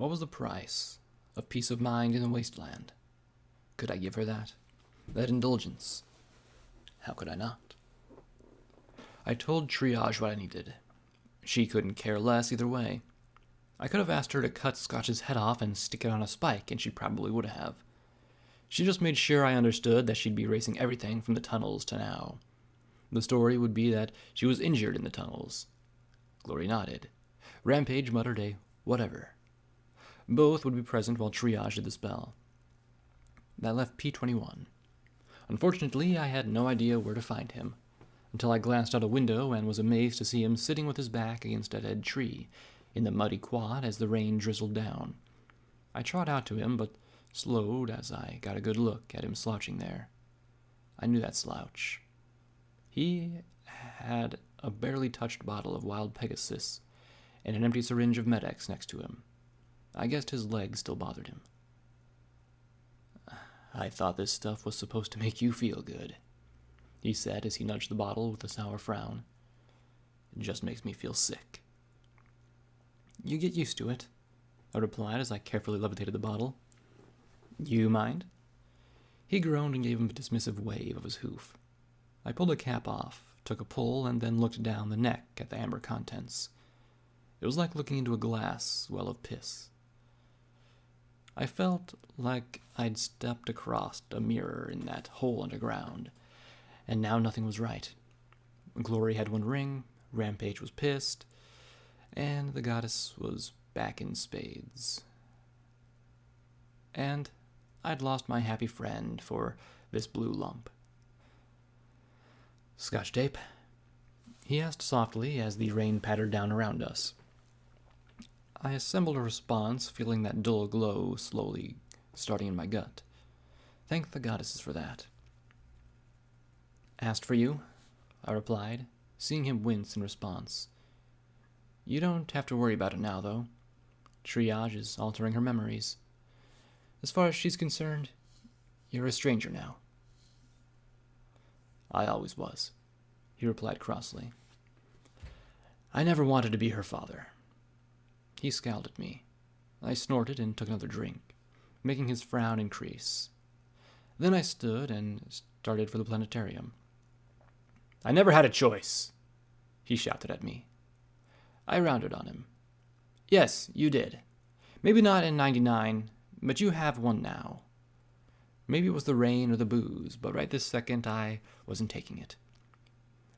What was the price of peace of mind in the wasteland? Could I give her that? That indulgence? How could I not? I told Triage what I needed. She couldn't care less either way. I could have asked her to cut Scotch's head off and stick it on a spike, and she probably would have. She just made sure I understood that she'd be racing everything from the tunnels to now. The story would be that she was injured in the tunnels. Glory nodded. Rampage muttered a whatever. Both would be present while Triage did the spell. That left P21. Unfortunately, I had no idea where to find him, until I glanced out a window and was amazed to see him sitting with his back against a dead tree, in the muddy quad as the rain drizzled down. I trot out to him, but slowed as I got a good look at him slouching there. I knew that slouch. He had a barely touched bottle of wild Pegasus and an empty syringe of Med-X next to him. I guessed his leg still bothered him. I thought this stuff was supposed to make you feel good, he said as he nudged the bottle with a sour frown. It just makes me feel sick. You get used to it, I replied as I carefully levitated the bottle. You mind? He groaned and gave him a dismissive wave of his hoof. I pulled the cap off, took a pull, and then looked down the neck at the amber contents. It was like looking into a glass well of piss. I felt like I'd stepped across a mirror in that hole underground, and now nothing was right. Glory had one ring, Rampage was pissed, and the goddess was back in spades. And I'd lost my happy friend for this blue lump. Scotch tape? He asked softly as the rain pattered down around us. I assembled a response, feeling that dull glow slowly starting in my gut. Thank the goddesses for that. Asked for you, I replied, seeing him wince in response. You don't have to worry about it now, though. Triage is altering her memories. As far as she's concerned, you're a stranger now. I always was, he replied crossly. I never wanted to be her father. He scowled at me. I snorted and took another drink, making his frown increase. Then I stood and started for the planetarium. I never had a choice, he shouted at me. I rounded on him. Yes, you did. Maybe not in '99, but you have one now. Maybe it was the rain or the booze, but right this second I wasn't taking it.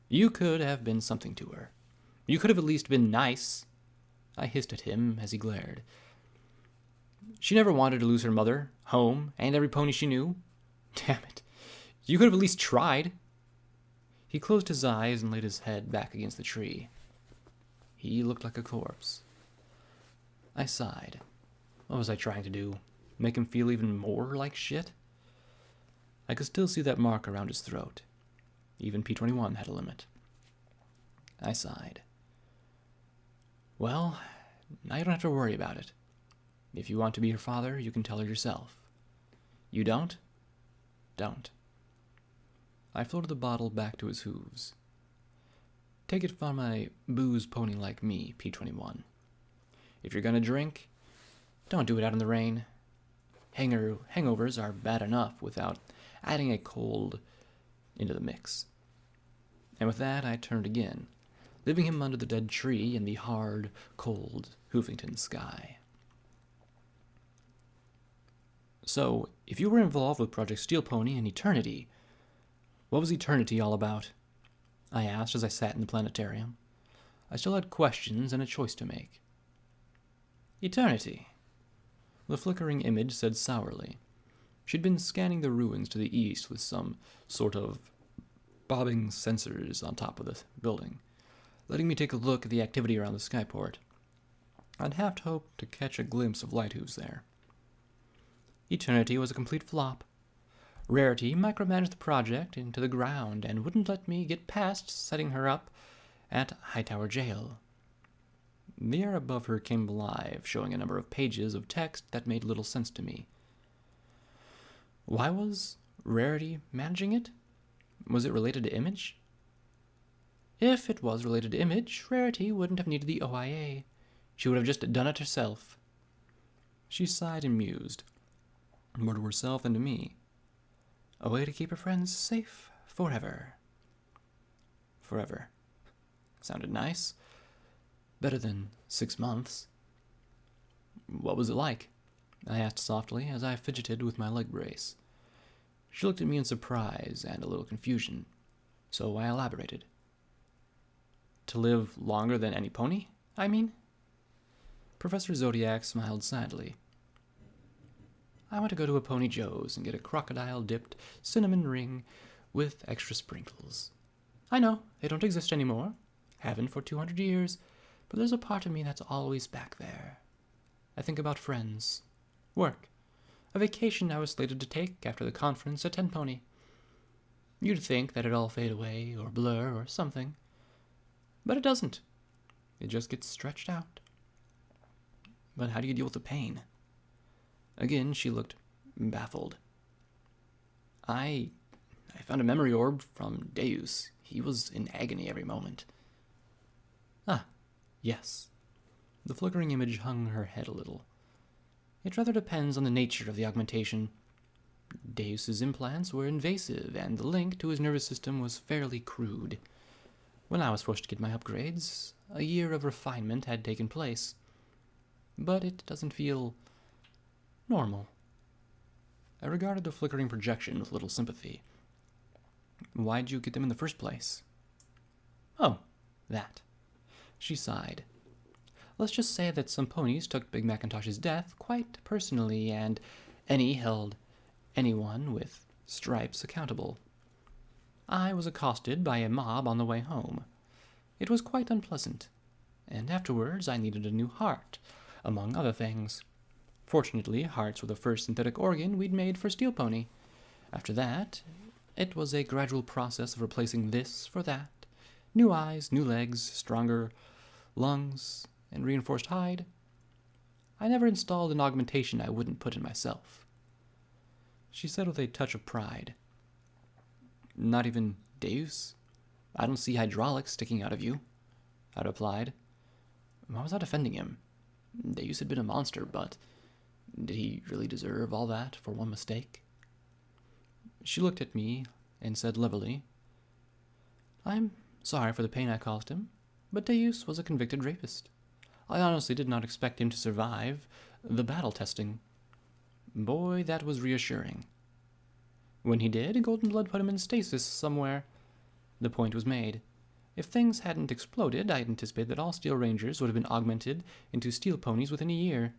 You could have been something to her. You could have at least been nice. I hissed at him as he glared. She never wanted to lose her mother, home, and every pony she knew. Damn it. You could have at least tried. He closed his eyes and laid his head back against the tree. He looked like a corpse. I sighed. What was I trying to do? Make him feel even more like shit? I could still see that mark around his throat. Even P21 had a limit. I sighed. Well, now you don't have to worry about it. If you want to be her father, you can tell her yourself. You don't? Don't. I floated the bottle back to his hooves. Take it from a booze pony like me, P21. If you're gonna drink, don't do it out in the rain. Hangovers are bad enough without adding a cold into the mix. And with that, I turned again, leaving him under the dead tree in the hard, cold Hoofington sky. So, if you were involved with Project Steel Pony in Eternity, what was Eternity all about? I asked as I sat in the planetarium. I still had questions and a choice to make. Eternity, the flickering image said sourly. She'd been scanning the ruins to the east with some sort of bobbing sensors on top of the building, letting me take a look at the activity around the skyport. I'd half hoped to catch a glimpse of Lighthooves there. Eternity was a complete flop. Rarity micromanaged the project into the ground and wouldn't let me get past setting her up at Hightower Jail. The air above her came alive, showing a number of pages of text that made little sense to me. Why was Rarity managing it? Was it related to Image? If it was related to Image, Rarity wouldn't have needed the OIA. She would have just done it herself. She sighed and mused, more to herself than to me. A way to keep her friends safe forever. Forever. Sounded nice. Better than 6 months. What was it like? I asked softly as I fidgeted with my leg brace. She looked at me in surprise and a little confusion, so I elaborated. To live longer than any pony, I mean? Professor Zodiac smiled sadly. I want to go to a Pony Joe's and get a crocodile-dipped cinnamon ring with extra sprinkles. I know, they don't exist anymore. Haven't for 200 years, but there's a part of me that's always back there. I think about friends, work, a vacation I was slated to take after the conference at Ten Pony. You'd think that it'd all fade away or blur or something, but it doesn't. It just gets stretched out. But how do you deal with the pain? Again, she looked baffled. I found a memory orb from Deus. He was in agony every moment. Ah, yes. The flickering image hung her head a little. It rather depends on the nature of the augmentation. Deus's implants were invasive, and the link to his nervous system was fairly crude. When I was forced to get my upgrades, a year of refinement had taken place. But it doesn't feel normal. I regarded the flickering projection with little sympathy. Why'd you get them in the first place? Oh, that. She sighed. Let's just say that some ponies took Big Macintosh's death quite personally, and any held anyone with stripes accountable. I was accosted by a mob on the way home. It was quite unpleasant, and afterwards I needed a new heart, among other things. Fortunately, hearts were the first synthetic organ we'd made for Steel Pony. After that, it was a gradual process of replacing this for that. New eyes, new legs, stronger lungs, and reinforced hide. I never installed an augmentation I wouldn't put in myself. She said with a touch of pride. Not even Deus? I don't see hydraulics sticking out of you, I replied. Why was I defending him? Deus had been a monster, but did he really deserve all that for one mistake? She looked at me and said levelly, I'm sorry for the pain I caused him, but Deus was a convicted rapist. I honestly did not expect him to survive the battle testing. Boy, that was reassuring. When he did, Golden Blood put him in stasis somewhere. The point was made. If things hadn't exploded, I'd anticipate that all Steel Rangers would have been augmented into Steel Ponies within a year.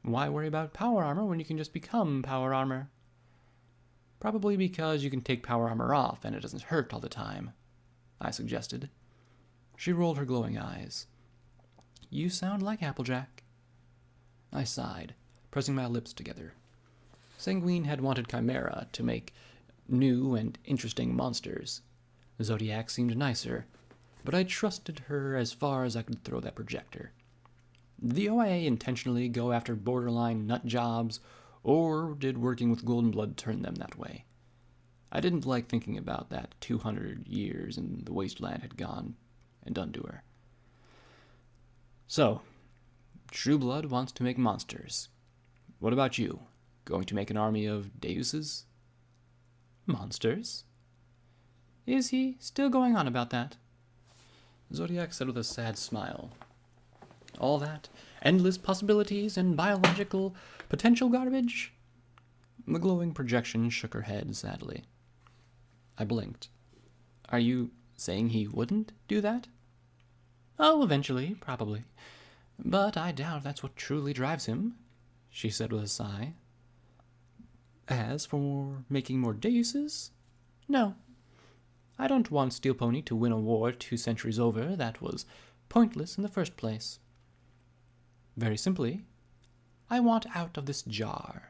Why worry about power armor when you can just become power armor? Probably because you can take power armor off and it doesn't hurt all the time, I suggested. She rolled her glowing eyes. You sound like Applejack. I sighed, pressing my lips together. Sanguine had wanted Chimera to make new and interesting monsters. Zodiac seemed nicer, but I trusted her as far as I could throw that projector. Did the OIA intentionally go after borderline nut jobs, or did working with Golden Blood turn them that way? I didn't like thinking about that 200 years in the wasteland had gone and done to her. So, True Blood wants to make monsters. What about you? Going to make an army of Deuses? Monsters? Is he still going on about that? Zodiac said with a sad smile. All that endless possibilities and biological potential garbage? The glowing projection shook her head sadly. I blinked. Are you saying he wouldn't do that? Oh, eventually, probably. But I doubt that's what truly drives him, she said with a sigh. As for making more Deuses? No. I don't want Steel Pony to win a war 2 centuries over that was pointless in the first place. Very simply, I want out of this jar.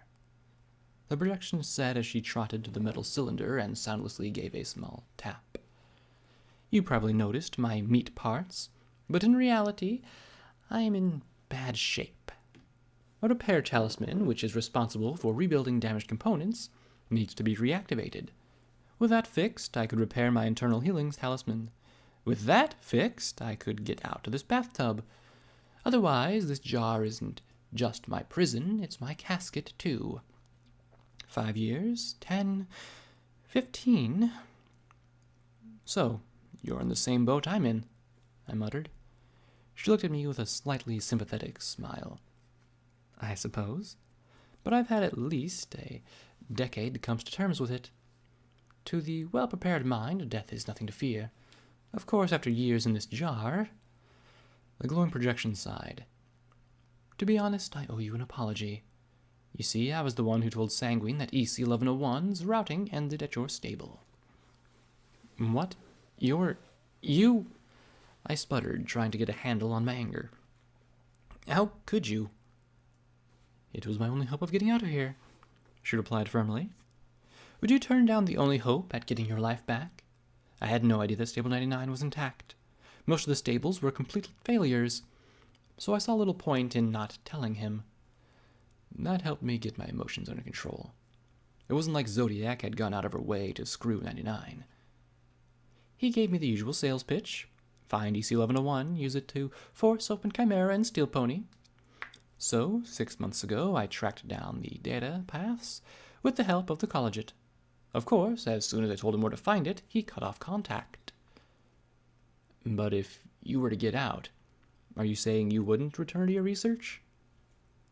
The projection said as she trotted to the metal cylinder and soundlessly gave a small tap. You probably noticed my meat parts, but in reality, I am in bad shape. A repair talisman, which is responsible for rebuilding damaged components, needs to be reactivated. With that fixed, I could repair my internal healing talisman. With that fixed, I could get out of this bathtub. Otherwise, this jar isn't just my prison, it's my casket, too. 5 years, 10, 15. So, you're in the same boat I'm in, I muttered. She looked at me with a slightly sympathetic smile. I suppose. But I've had at least a decade to come to terms with it. To the well-prepared mind, death is nothing to fear. Of course, after years in this jar... The glowing projection sighed. To be honest, I owe you an apology. You see, I was the one who told Sanguine that EC-1101's routing ended at your stable. What? You? I sputtered, trying to get a handle on my anger. How could you? It was my only hope of getting out of here, she replied firmly. Would you turn down the only hope at getting your life back? I had no idea that Stable 99 was intact. Most of the stables were complete failures, so I saw little point in not telling him. That helped me get my emotions under control. It wasn't like Zodiac had gone out of her way to screw 99. He gave me the usual sales pitch. Find EC-1101, use it to force open Chimera and Steel Pony. So, 6 months ago, I tracked down the data paths with the help of the collegiate. Of course, as soon as I told him where to find it, he cut off contact. But if you were to get out, are you saying you wouldn't return to your research?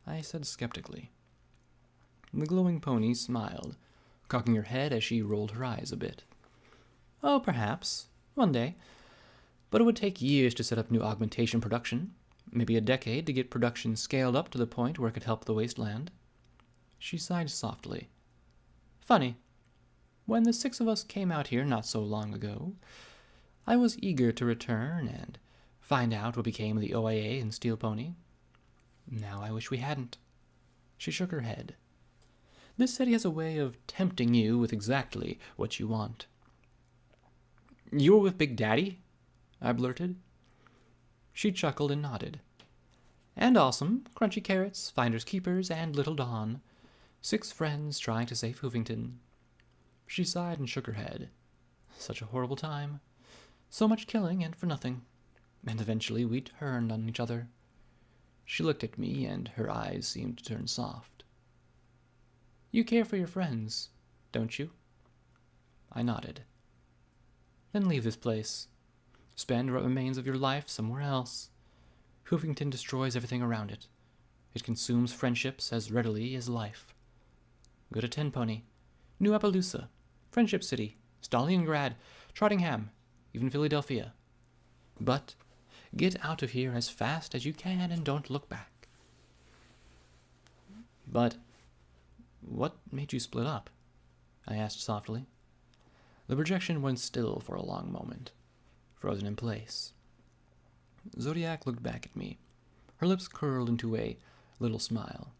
I said skeptically. The glowing pony smiled, cocking her head as she rolled her eyes a bit. Oh, perhaps. One day. But it would take years to set up new augmentation production. Maybe a decade to get production scaled up to the point where it could help the wasteland. She sighed softly. Funny. When the 6 of us came out here not so long ago, I was eager to return and find out what became of the OIA and Steel Pony. Now I wish we hadn't. She shook her head. This city has a way of tempting you with exactly what you want. You were with Big Daddy? I blurted. She chuckled and nodded. And awesome, Crunchy Carrots, Finders Keepers, and Little Dawn. 6 friends trying to save Hoovington. She sighed and shook her head. Such a horrible time. So much killing and for nothing. And eventually we turned on each other. She looked at me, and her eyes seemed to turn soft. You care for your friends, don't you? I nodded. Then leave this place. Spend what remains of your life somewhere else. Hoovington destroys everything around it. It consumes friendships as readily as life. Go to Ten Pony, New Appaloosa, Friendship City, Stalingrad, Trottingham, even Philadelphia. But get out of here as fast as you can and don't look back. But what made you split up? I asked softly. The projection went still for a long moment, frozen in place. Zodiac looked back at me. Her lips curled into a little smile.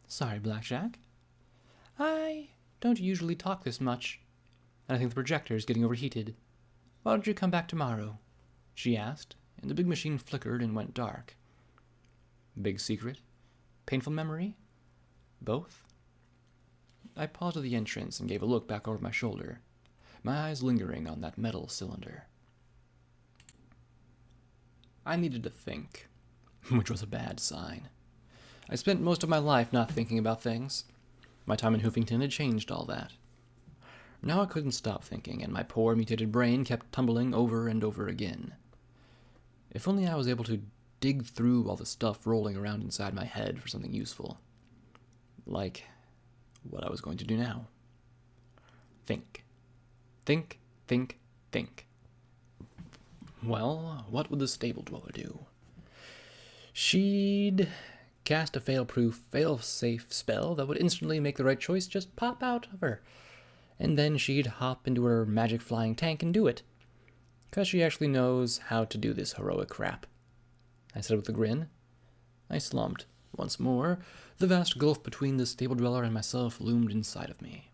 Sorry, Blackjack. I don't usually talk this much, and I think the projector's getting overheated. Why don't you come back tomorrow? She asked, and the big machine flickered and went dark. Big secret? Painful memory? Both? I paused at the entrance and gave a look back over my shoulder, my eyes lingering on that metal cylinder. I needed to think, which was a bad sign. I spent most of my life not thinking about things. My time in Hoovington had changed all that. Now I couldn't stop thinking, and my poor mutated brain kept tumbling over and over again. If only I was able to dig through all the stuff rolling around inside my head for something useful. Like what I was going to do now. Think. Think, think, think. Well, what would the stable dweller do? She'd cast a fail-proof, fail-safe spell that would instantly make the right choice just pop out of her. And then she'd hop into her magic flying tank and do it. 'Cause she actually knows how to do this heroic crap. I said with a grin. I slumped. Once more, the vast gulf between the stable dweller and myself loomed inside of me.